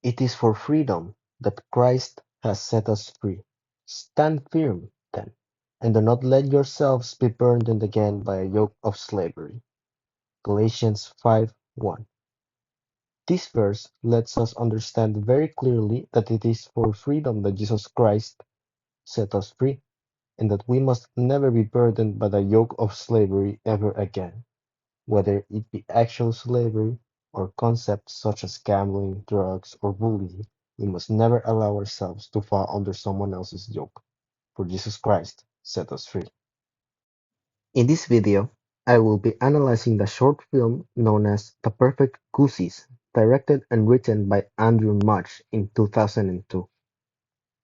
It is for freedom that Christ has set us free. Stand firm, then, and do not let yourselves be burdened again by a yoke of slavery. Galatians 5:1. This verse lets us understand very clearly that it is for freedom that Jesus Christ set us free, and that we must never be burdened by the yoke of slavery ever again, whether it be actual slavery or concepts such as gambling, drugs, or bullying. We must never allow ourselves to fall under someone else's yoke, for Jesus Christ set us free. In this video, I will be analyzing the short film known as The Perfect Goosies, directed and written by Andrew Mudge in 2002.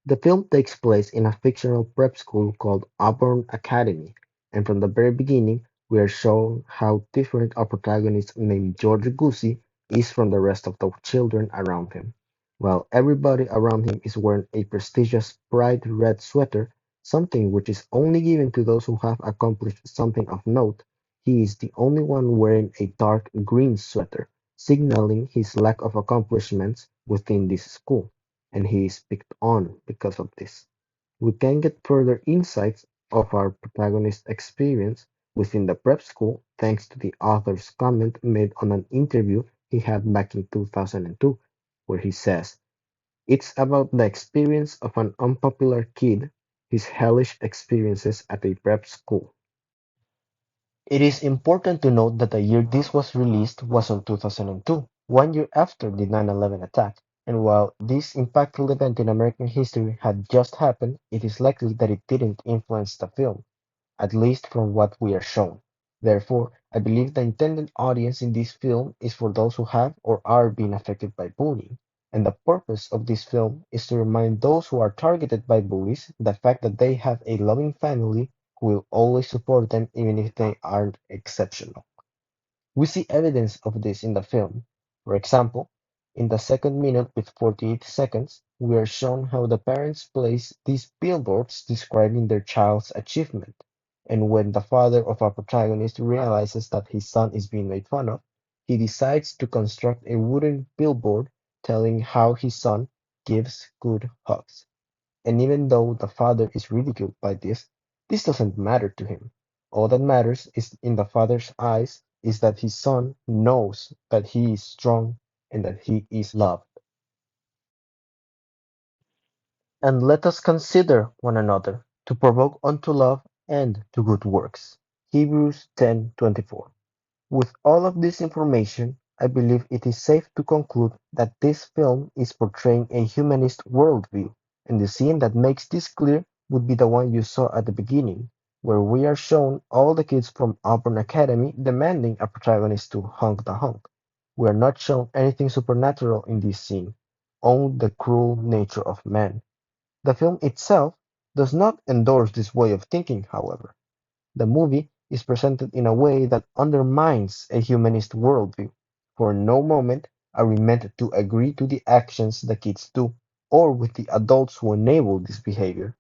The film takes place in a fictional prep school called Auburn Academy, and from the very beginning we are shown how different our protagonist named George Goosey is from the rest of the children around him. While everybody around him is wearing a prestigious bright red sweater, something which is only given to those who have accomplished something of note, he is the only one wearing a dark green sweater, signaling his lack of accomplishments within this school, and he is picked on because of this. We can get further insights of our protagonist's experience within the prep school thanks to the author's comment made on an interview he had back in 2002, where he says, "It's about the experience of an unpopular kid, his hellish experiences at a prep school." It is important to note that the year this was released was on 2002, 1 year after the 9/11 attack, and while this impactful event in American history had just happened, it is likely that it didn't influence the film, at least from what we are shown. Therefore, I believe the intended audience in this film is for those who have or are being affected by bullying, and the purpose of this film is to remind those who are targeted by bullies the fact that they have a loving family who will always support them even if they aren't exceptional. We see evidence of this in the film. For example, in the second minute with 48 seconds, we are shown how the parents place these billboards describing their child's achievement, and when the father of our protagonist realizes that his son is being made fun of, he decides to construct a wooden billboard telling how his son gives good hugs. And even though the father is ridiculed by this doesn't matter to him. All that matters is in the father's eyes is that his son knows that he is strong and that he is loved. And let us consider one another to provoke unto love and to good works. Hebrews 10:24. With all of this information, I believe it is safe to conclude that this film is portraying a humanist worldview, and the scene that makes this clear would be the one you saw at the beginning, where we are shown all the kids from Auburn Academy demanding a protagonist to hunk the hunk. We are not shown anything supernatural in this scene, only the cruel nature of man. The film itself does not endorse this way of thinking, however. The movie is presented in a way that undermines a humanist worldview. For no moment are we meant to agree to the actions the kids do, or with the adults who enable this behavior.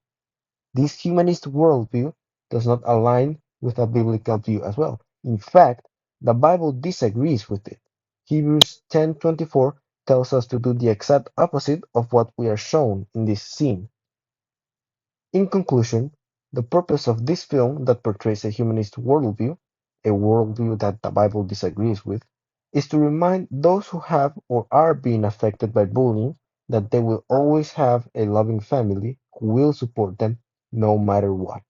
This humanist worldview does not align with a biblical view as well. In fact, the Bible disagrees with it. Hebrews 10:24 tells us to do the exact opposite of what we are shown in this scene. In conclusion, the purpose of this film that portrays a humanist worldview, a worldview that the Bible disagrees with, is to remind those who have or are being affected by bullying that they will always have a loving family who will support them no matter what.